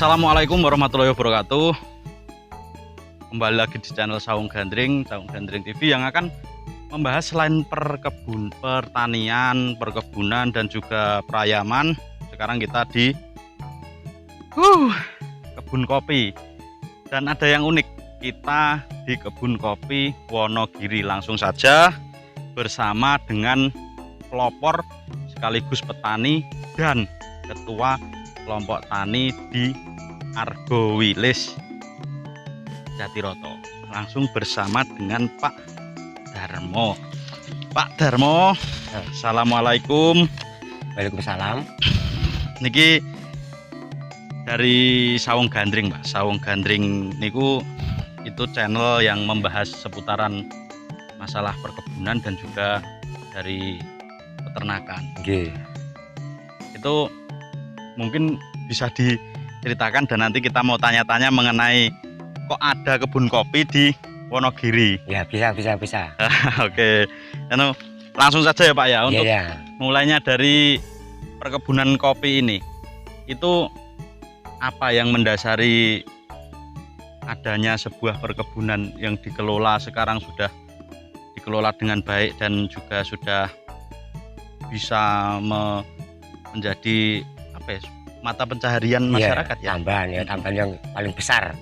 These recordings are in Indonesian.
Assalamualaikum warahmatullahi wabarakatuh. Kembali lagi di channel Saung Gandring TV yang akan membahas selain pertanian, perkebunan dan juga perayaman. Sekarang kita di kebun kopi. Dan ada yang unik, kita di kebun kopi Wonogiri. Langsung saja bersama dengan pelopor sekaligus petani dan ketua kelompok tani di Argowilis Jatiroto. Langsung bersama dengan Pak Darmo. Pak Darmo, assalamualaikum. Waalaikumsalam. Niki dari Saung Gandring, Pak. Saung Gandring niku itu channel yang membahas seputaran masalah perkebunan dan juga dari peternakan. Oke. Itu mungkin bisa diceritakan dan nanti kita mau tanya-tanya mengenai kok ada kebun kopi di Wonogiri. Ya, bisa. Oke. Langsung saja ya Pak ya, untuk Ya. mulainya dari perkebunan kopi ini. Itu apa yang mendasari adanya sebuah perkebunan yang dikelola sekarang sudah dikelola dengan baik dan juga sudah bisa menjadi mata pencaharian masyarakat ya? Tambahan yang paling besar.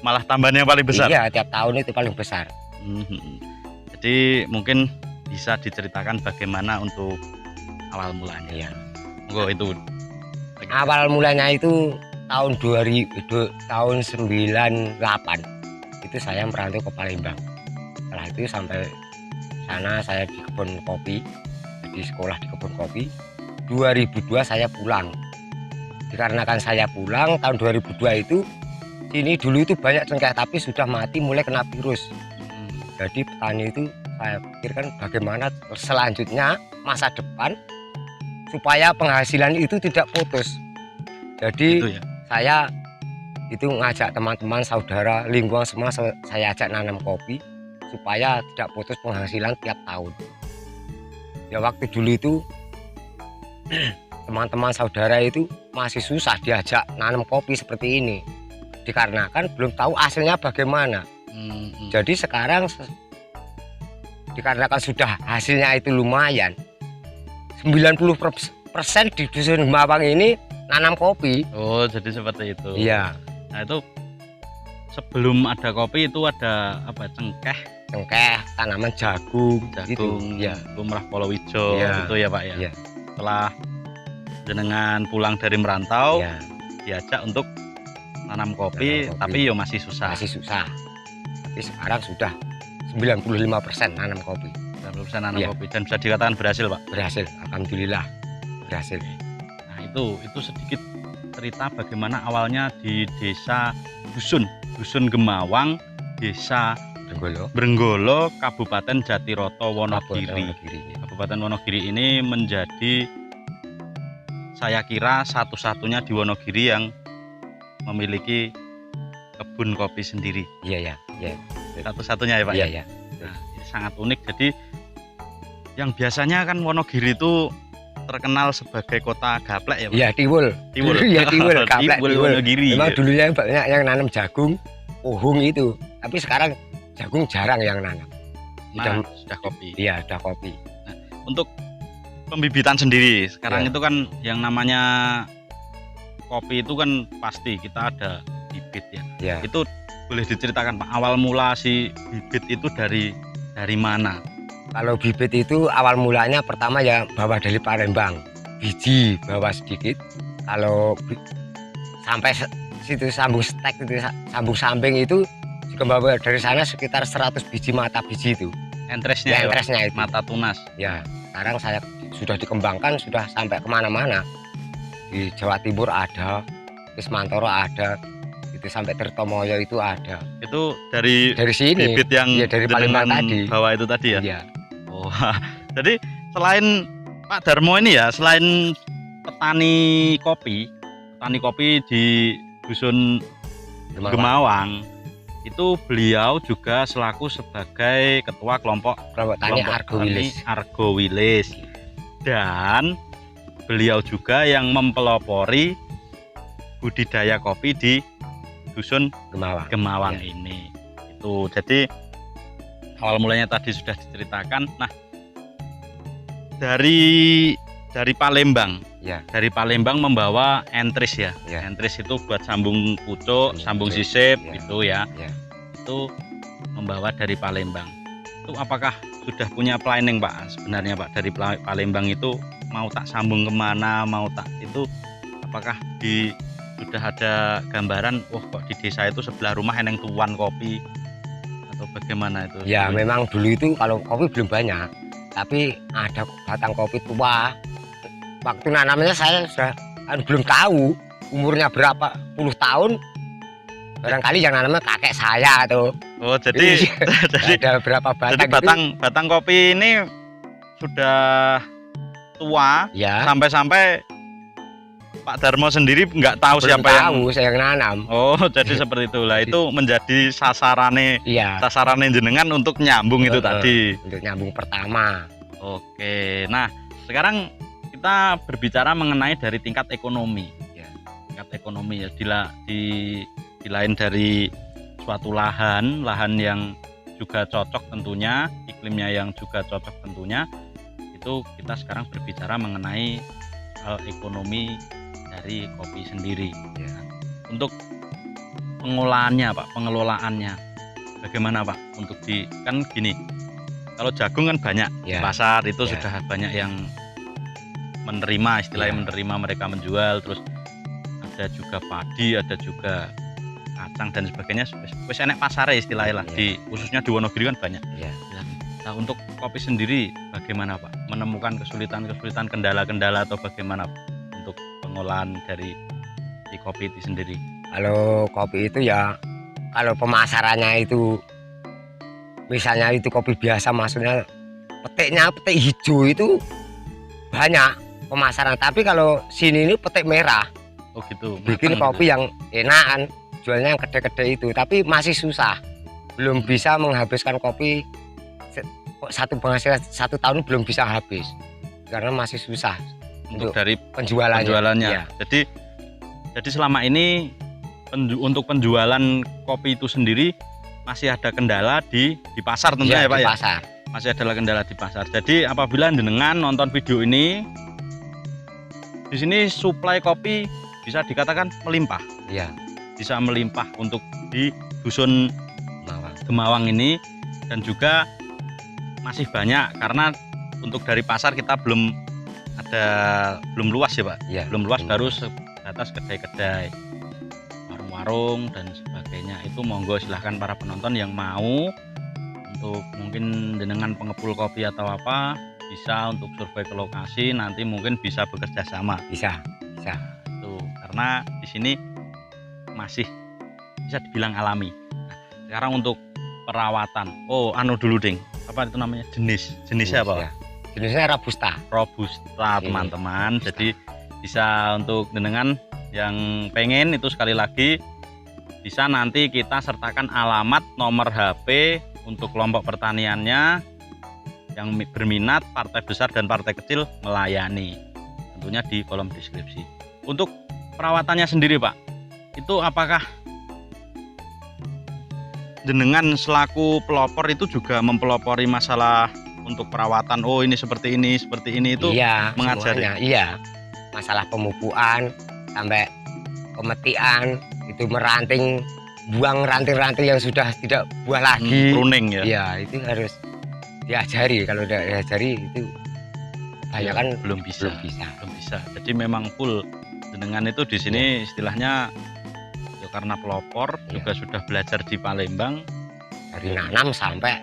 Malah tambahan yang paling besar? Iya, tiap tahun itu paling besar. Jadi mungkin bisa diceritakan bagaimana untuk awal mulanya. Iya. Monggo itu. Awal mulanya itu tahun 98. Itu saya merantau ke Palembang. Setelah itu sampai sana saya di kebun kopi, di sekolah di kebun kopi. 2002 saya pulang. Dikarenakan saya pulang tahun 2002 itu sini dulu itu banyak cengkeh tapi sudah mati mulai kena virus. Jadi petani itu saya pikirkan bagaimana selanjutnya masa depan supaya penghasilan itu tidak putus. Jadi itu ya? Saya itu ngajak teman-teman saudara lingkungan semua saya ajak nanam kopi supaya tidak putus penghasilan tiap tahun. Ya waktu dulu itu teman-teman saudara itu masih susah diajak nanam kopi seperti ini dikarenakan belum tahu hasilnya bagaimana. Jadi sekarang dikarenakan sudah hasilnya itu lumayan, 90% di dusun Mawang ini nanam kopi. Oh, jadi seperti itu. Iya. Nah, itu sebelum ada kopi itu ada apa? Cengkeh, tanaman jagung gitu. Ya, lumrah Polowijo ya. Itu ya Pak ya. Ya. Setelah jenengan pulang dari merantau, ya. Diajak untuk nanam kopi, tapi yo masih susah. Tapi sekarang sudah 95% nanam kopi. 90% nanam kopi dan bisa dikatakan berhasil, Pak. Berhasil, alhamdulillah berhasil. Nah, itu sedikit cerita bagaimana awalnya di desa Dusun Gemawang, desa Brenggolo, Kabupaten Jatiroto, Wonogiri. Kabupaten Wonogiri ini menjadi saya kira satu-satunya di Wonogiri yang memiliki kebun kopi sendiri. Iya. Satu-satunya ya Pak. Iya. Nah, ini sangat unik. Jadi yang biasanya kan Wonogiri itu terkenal sebagai kota gaplek ya Pak. Iya, Tiwul. Iya, Tiwul, gaplek Tiwul. Wonogiri. Memang dulunya banyak yang nanam jagung, pohung itu. Tapi sekarang jagung jarang yang nanam. Sudah kopi. Iya, sudah kopi. Nah, untuk pembibitan sendiri sekarang itu kan yang namanya kopi itu kan pasti kita ada bibit ya. Itu boleh diceritakan Pak, awal mula si bibit itu dari mana? Kalau bibit itu awal mulanya pertama ya bawa dari Palembang, biji bawa sedikit. Kalau sampai situ sambung stek itu sambung samping itu bawa dari sana sekitar 100 biji mata biji itu. Entresnya itu mata tunas. Ya, sekarang saya sudah dikembangkan, sudah sampai kemana-mana. Di Jawa Timur ada, di Semantoro ada, itu sampai Tirtomoyo itu ada. Itu dari sini. Bibit yang dari Palembang tadi. Bawah itu tadi ya? Iya. Oh, jadi selain Pak Darmo ini ya, selain petani kopi di Dusun Gemawang, itu beliau juga selaku sebagai ketua kelompok tani Argowilis. Dan beliau juga yang mempelopori budidaya kopi di dusun Gemawang ya. ini. Itu jadi awal mulanya tadi sudah diceritakan. Nah, dari Palembang, ya. Dari Palembang membawa entris ya. Ya. Entris itu buat sambung pucuk, sambung pucuk, sisip ya. gitu ya. Ya. Itu membawa dari Palembang. Itu apakah sudah punya planning Pak sebenarnya Pak dari Palembang itu mau tak sambung kemana, mau tak itu apakah sudah ada gambaran, kok di desa itu sebelah rumah eneng tuan kopi atau bagaimana itu? Ya memang dulu itu kalau kopi belum banyak, tapi ada batang kopi tua. Waktu nanamnya saya sudah belum tahu umurnya berapa puluh tahun. Barangkali yang nanamnya kakek saya tuh. Oh jadi jadi ada berapa batang? Jadi batang kopi ini sudah tua ya. Sampai Pak Darmo sendiri nggak tahu belum siapa tahu saya yang nanam. Oh jadi seperti itulah. Itu menjadi sasarannya jenengan untuk nyambung itu tadi. Untuk nyambung pertama. Oke, nah sekarang kita berbicara mengenai dari tingkat ekonomi ya. Tingkat ekonomi ya di lain dari suatu lahan yang juga cocok tentunya, iklimnya yang juga cocok tentunya, itu kita sekarang berbicara mengenai ekonomi dari kopi sendiri ya. Untuk pengolahannya Pak, pengelolaannya bagaimana Pak? Untuk kan gini, kalau jagung kan banyak di pasar itu sudah banyak yang menerima, istilahnya menerima, mereka menjual. Terus ada juga padi, ada juga kacang dan sebagainya, wis enek pasarnya istilahnya lah. Khususnya di Wonogiri kan banyak. Nah untuk kopi sendiri bagaimana Pak? Menemukan kesulitan-kesulitan, kendala-kendala atau bagaimana Pak? Untuk pengolahan dari si kopi itu sendiri. Kalau kopi itu ya, kalau pemasarannya itu misalnya itu kopi biasa, maksudnya petik hijau itu banyak pemasaran. Tapi kalau sini ini petik merah. Oh gitu. Bikin kopi yang enakan, jualnya yang gede-gede itu, tapi masih susah. Belum bisa menghabiskan kopi satu penghasilan 1 tahun belum bisa habis karena masih susah untuk dari penjualannya. Ya. Jadi selama ini untuk penjualan kopi itu sendiri masih ada kendala di pasar tentunya ya Pak ya? Pasar. Masih ada kendala di pasar. Jadi apabila jenengan nonton video ini, di sini suplai kopi bisa dikatakan melimpah. Iya. Bisa melimpah untuk di dusun Gemawang ini, dan juga masih banyak karena untuk dari pasar kita belum luas ya Pak. Ya, belum luas, baru sebatas kedai-kedai, warung-warung dan sebagainya. Itu monggo silahkan para penonton yang mau untuk mungkin dengan pengepul kopi atau apa, bisa untuk survei ke lokasi, nanti mungkin bisa bekerja sama. Bisa. Tuh, karena di sini masih bisa dibilang alami. Nah, sekarang untuk perawatan. Dulu ding. Apa itu namanya? Jenisnya apa? Ya. Jenisnya Robusta. Teman-teman. Jadi bisa untuk jenengan yang pengen itu, sekali lagi bisa nanti kita sertakan alamat, nomor HP untuk kelompok pertaniannya yang berminat, partai besar dan partai kecil melayani. Tentunya di kolom deskripsi. Untuk perawatannya sendiri Pak, itu apakah jenengan selaku pelopor itu juga mempelopori masalah untuk perawatan? Ini seperti ini itu mengajari. Iya, masalah pemupukan sampai pemetian itu, meranting, buang ranting-ranting yang sudah tidak buah lagi, pruning ya. Iya, itu harus diajari. Kalau tidak diajari itu kebanyakan belum bisa. Jadi memang full jenengan itu di sini istilahnya karena pelopor, juga sudah belajar di Palembang dari nanam sampai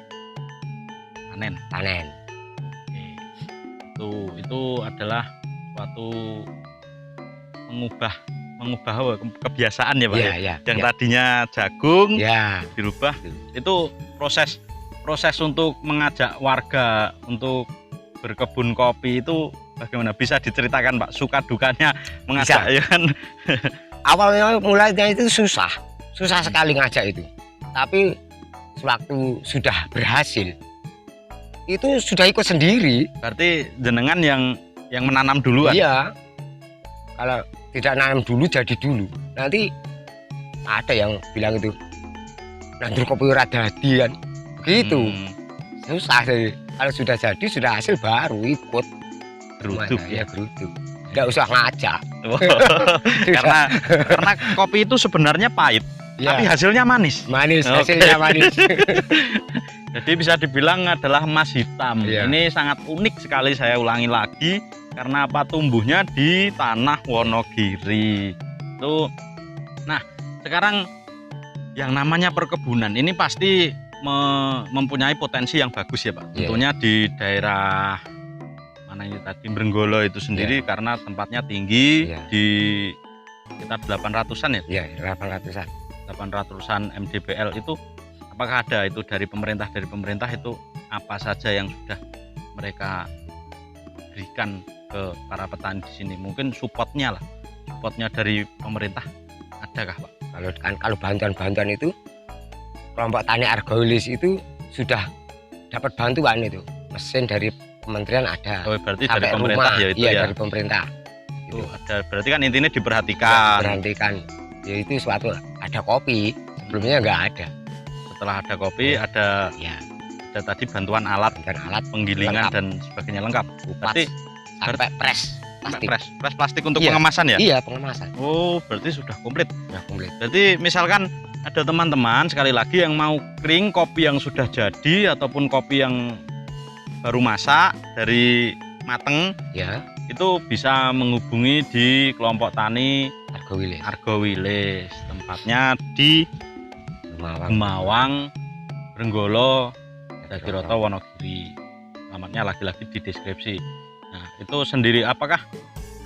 panen. Itu adalah suatu mengubah kebiasaan ya Pak. Yang tadinya jagung dirubah. Itu proses untuk mengajak warga untuk berkebun kopi itu bagaimana? Bisa diceritakan Pak, suka dukanya mengajak ya kan? Awalnya mulainya itu susah sekali ngajak itu, tapi sewaktu sudah berhasil itu sudah ikut sendiri. Berarti jenengan yang menanam duluan? Iya, kalau tidak nanam dulu jadi dulu. nanti ada yang bilang itu nanti kopi ora dadi kan begitu. Susah sih kalau sudah jadi sudah hasil baru ikut Geruduk ya geruduk, nggak usah ngajak. karena kopi itu sebenarnya pahit Ya, tapi hasilnya manis. hasilnya manis. Jadi bisa dibilang adalah emas hitam. Iya. Ini sangat unik sekali, saya ulangi lagi, karena apa, tumbuhnya di tanah Wonogiri. Tuh. Nah, sekarang yang namanya perkebunan ini pasti mempunyai potensi yang bagus ya Pak. Iya. Tentunya di daerah mana ini tadi, Brenggolo itu sendiri karena tempatnya tinggi, di sekitar 800-an ya. Iya, 800-an. 800-an mdpl itu. Apakah ada itu dari pemerintah itu apa saja yang sudah mereka berikan ke para petani di sini? Mungkin supportnya dari pemerintah adakah Pak? Kalau bantuan itu kelompok tani Argowilis itu sudah dapat bantuan itu, mesin dari kementerian ada. Oh, berarti dari pemerintah ya itu ya? Dari pemerintah. Itu ada, berarti kan intinya diperhatikan. Ya itu suatu, ada kopi sebelumnya nggak ada. Setelah ada kopi, ada tadi bantuan alat penggilingan lengkap, dan sebagainya lengkap. Berarti sampai press plastik untuk pengemasan ya? Iya, pengemasan. Oh, berarti sudah komplit. Sudah komplit. Berarti misalkan ada teman-teman sekali lagi yang mau kering kopi yang sudah jadi ataupun kopi yang baru masak dari mateng, ya, itu bisa menghubungi di kelompok tani Argowilis. Tempatnya di Gemawang, Brenggolo, Jatiroto, Wonogiri. Alamatnya lagi-lagi di deskripsi. Nah, itu sendiri apakah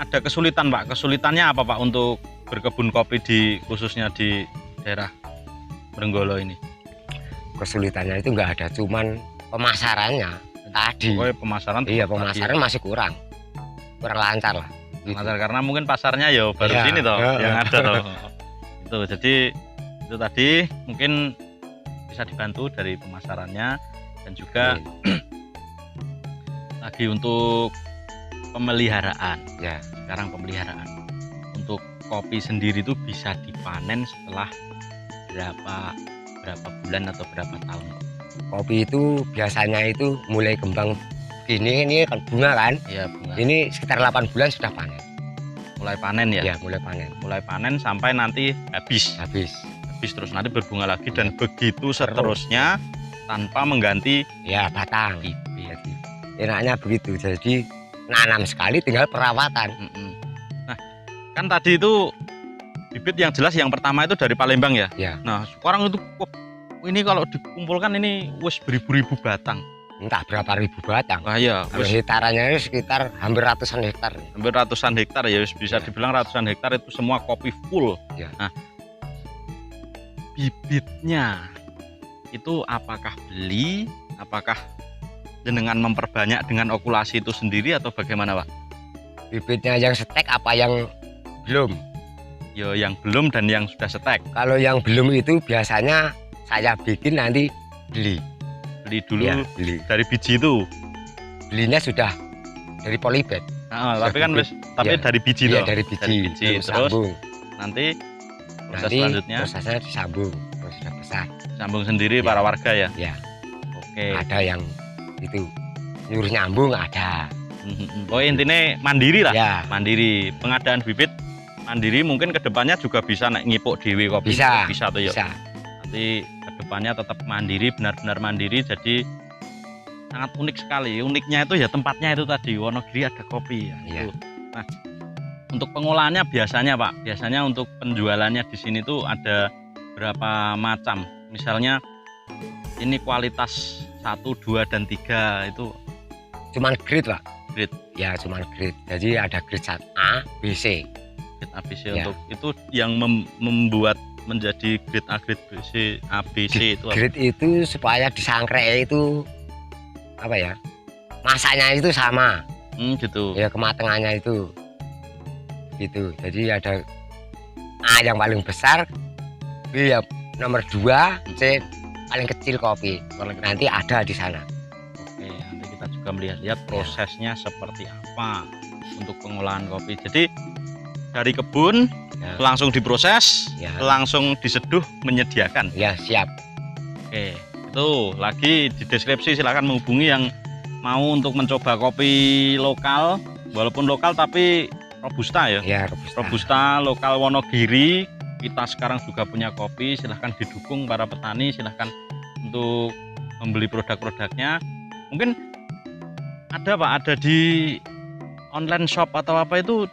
ada kesulitan Pak? Kesulitannya apa Pak untuk berkebun kopi khususnya di daerah Brenggolo ini? Kesulitannya itu nggak ada, cuman pemasarannya tadi. Pokoknya pemasaran. Iya, pemasaran masih kurang lancar lah. Lancar karena mungkin pasarnya ya baru sini toh yang ada toh. Itu jadi itu tadi mungkin bisa dibantu dari pemasarannya dan juga lagi untuk pemeliharaan. Ya, sekarang pemeliharaan untuk kopi sendiri itu bisa dipanen setelah berapa bulan atau berapa tahun? Kopi itu biasanya itu mulai kembang ini kan bunga kan? Iya, bunga. Ini sekitar 8 bulan sudah panen. Mulai panen ya? Iya, mulai panen sampai nanti habis terus nanti berbunga lagi dan begitu seterusnya tanpa mengganti batang. Enaknya begitu, jadi nanam sekali tinggal perawatan. Nah, kan tadi itu bibit yang jelas yang pertama itu dari Palembang ya? Ya. Nah, sekarang itu ini kalau dikumpulkan ini wis beribu-ribu batang. Entah berapa ribu batang. Iya. Hektarannya sekitar hampir ratusan hektar. Hampir ratusan hektar ya, bisa dibilang ratusan hektar itu semua kopi full. Ya. Nah, bibitnya itu apakah beli, apakah jenengan memperbanyak dengan okulasi itu sendiri atau bagaimana Pak? Bibitnya yang setek apa yang belum? Ya yang belum dan yang sudah setek. Kalau yang belum itu biasanya saya bikin nanti beli dulu ya, dari biji itu. Belinya sudah dari polybag. Tapi kan dari biji ya, dari biji terus sambung. Nanti selanjutnya prosesnya disambung terus sudah besar. Sambung sendiri para warga ya? Ya. Oke. Ada yang itu nyuruh nyambung ada. Oh, intinya mandiri lah. Ya. Mandiri. Pengadaan bibit mandiri mungkin kedepannya juga bisa ngipuk dewi kopi. Bisa tuh ya. Bisa. Nanti kedepannya tetap mandiri, benar-benar mandiri. Jadi sangat unik sekali. Uniknya itu ya tempatnya itu tadi, Wonogiri ada kopi ya. Iya. Nah, untuk pengolahannya biasanya Pak, untuk penjualannya di sini tuh ada berapa macam? Misalnya ini kualitas 1, 2, dan 3 itu cuman grade Pak. Grade? Ya cuman grade. Jadi ada grade A, B, C. Grade A, B, C ya. Untuk itu yang membuat menjadi grade A, grade B, C, A, B, C itu apa? Grade itu supaya disangkrai itu apa ya? Masaknya itu sama. Gitu. Ya kematangannya itu. Gitu. Jadi ada A yang paling besar, B yang nomor 2, C paling kecil kopi. Nanti ada di sana. Oke, nanti kita juga melihat prosesnya seperti apa untuk pengolahan kopi. Jadi dari kebun Ya. langsung diproses, Ya. langsung diseduh, menyediakan. Ya, siap. Oke, itu lagi di deskripsi, silakan menghubungi yang mau untuk mencoba kopi lokal, walaupun lokal tapi robusta ya. Ya, Robusta lokal Wonogiri. Kita sekarang juga punya kopi, silahkan didukung para petani, silahkan untuk membeli produk-produknya. Mungkin ada Pak, ada di online shop atau apa itu,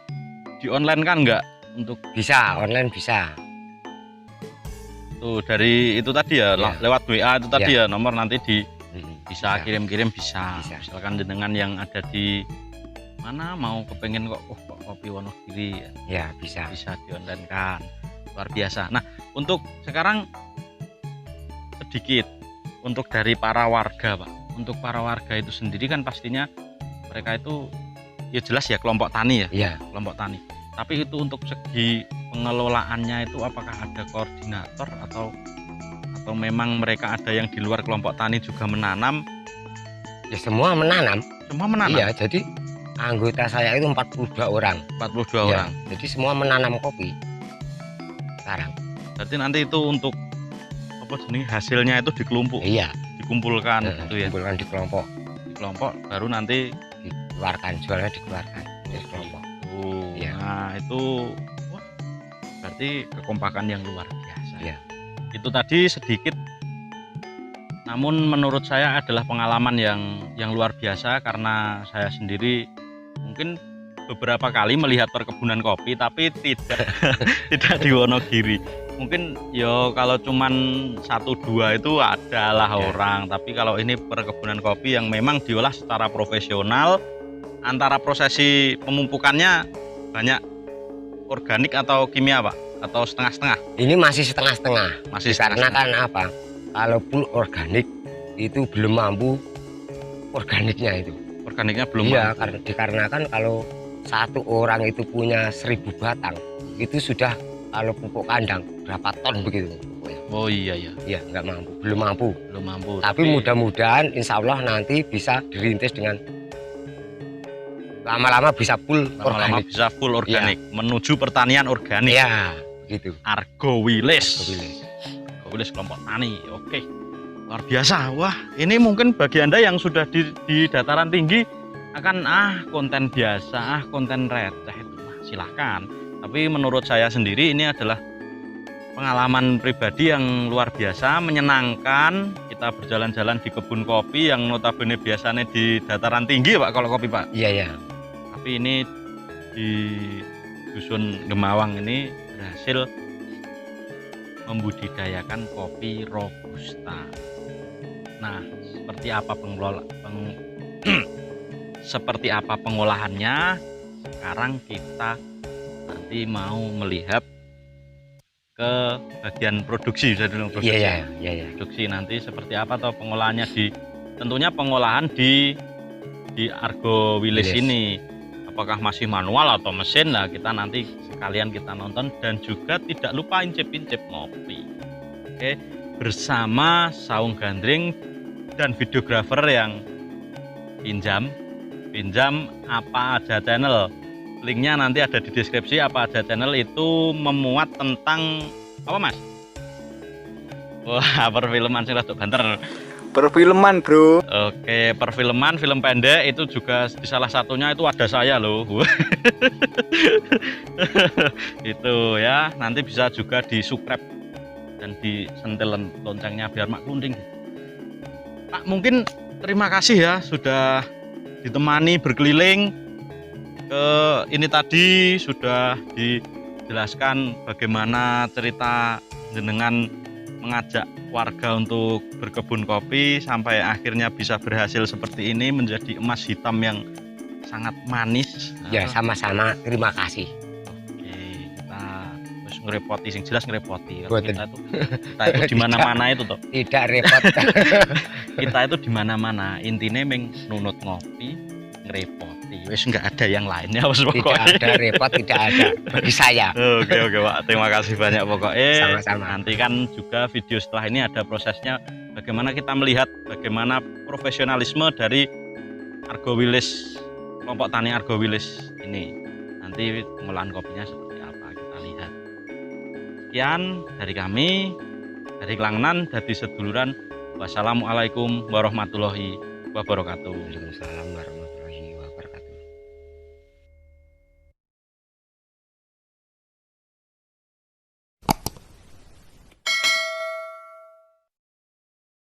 di online kan enggak untuk Bisa, online bisa. tuh dari itu tadi ya, Ya. lewat WA itu tadi ya, nomor nanti bisa Bisa. kirim-kirim bisa. Bisa. Misalkan dengan yang ada di mana mau kepengen kok kopi Wonogiri ya, Ya, bisa. bisa di online kan, luar biasa. Nah, untuk sekarang sedikit untuk dari para warga Pak, untuk para warga itu sendiri kan pastinya mereka itu ya jelas ya kelompok tani ya, Iya. kelompok tani. Tapi itu untuk segi pengelolaannya itu apakah ada koordinator atau memang mereka ada yang di luar kelompok tani juga menanam? Ya, semua menanam. Semua menanam. Iya, jadi anggota saya itu 42 orang. 42 Ya, orang. jadi semua menanam kopi sekarang. Berarti nanti itu untuk apa jenis hasilnya itu dikelompok, Iya. dikumpulkan gitu ya. Dikumpulkan di kelompok, Di kelompok baru nanti dikeluarkan, jualnya dikeluarkan dari kelompok. Iya. Nah, itu wah, berarti kekompakan yang luar biasa. Iya. Itu tadi sedikit, namun menurut saya adalah pengalaman yang luar biasa karena saya sendiri mungkin beberapa kali melihat perkebunan kopi tapi tidak tidak di Wonogiri. Mungkin ya kalau cuman 1-2 itu adalah Ya. orang, tapi kalau ini perkebunan kopi yang memang diolah secara profesional, antara prosesi pemupukannya banyak organik atau kimia Pak, atau setengah-setengah? Ini masih setengah-setengah. Masih Karena setengah-setengah. kan apa? Kalau full organik itu belum mampu organiknya itu. Organiknya belum Iya, mampu. dikarenakan kalau satu orang itu punya 1000 batang, itu sudah kalau pupuk kandang berapa ton begitu. Oh iya ya, Iya, nggak mampu, belum mampu. belum mampu. Tapi mudah-mudahan insya Allah nanti bisa dirintis dengan lama-lama bisa full lama-lama organik. bisa full organik, menuju pertanian organik. Iya, gitu. Argo Wilis. Mobilis. Argo Wilis kelompok tani. Oke. Luar biasa. Wah, ini mungkin bagi Anda yang sudah di dataran tinggi akan konten biasa, konten receh itu. Silahkan. Tapi menurut saya sendiri ini adalah pengalaman pribadi yang luar biasa, menyenangkan. Kita berjalan-jalan di kebun kopi yang notabene biasanya di dataran tinggi Pak kalau kopi Pak. Iya, iya. Tapi ini di dusun Gemawang ini berhasil membudidayakan kopi robusta. Nah, seperti apa seperti apa pengolahannya? Sekarang kita nanti mau melihat ke bagian produksi, bisa dulu produksi. Iya, iya, iya. Produksi nanti seperti apa atau pengolahannya tentunya pengolahan di Argo Wilis Wilis. ini. Apakah masih manual atau mesin? Nah, kita nanti sekalian kita nonton dan juga tidak lupa incip-incip ngopi. Oke, bersama Saung Gandring dan videografer yang pinjam apa aja channel. Linknya nanti ada di deskripsi. Apa aja channel itu memuat tentang apa Mas? Wah, perfilman sing rada banter. Perfilman bro. Oke, perfilman, film pendek itu juga di salah satunya itu ada saya loh. Itu ya, nanti bisa juga di subscribe dan disentil loncengnya biar maklunding. Pak, mungkin terima kasih ya sudah ditemani berkeliling ke ini tadi, sudah dijelaskan bagaimana cerita jenengan mengajak warga untuk berkebun kopi sampai akhirnya bisa berhasil seperti ini menjadi emas hitam yang sangat manis. Ya, sama-sama. Terima kasih. Oke, kita terus ngerepoti, sing jelas ngerepoti. Boten. Kita itu di mana-mana itu toh. Tidak repot. Kita itu di mana-mana. Intinya meng nunut ngopi, ngerepoti. Wes nggak ada yang lainnya Mas Tidak pokoknya. ada repot, tidak ada bagi saya. Oke Pak, terima kasih banyak pokoknya. Sama-sama. Nanti kan juga video setelah ini ada prosesnya bagaimana kita melihat bagaimana profesionalisme dari Argo Wilis, kelompok tani Argo Wilis ini. Nanti pengolahan kopinya seperti apa kita lihat. Sekian dari kami, dari Klangenan, Dadi Seduluran. Wassalamualaikum warahmatullahi wabarakatuh. Waalaikumsalam warahmatullahi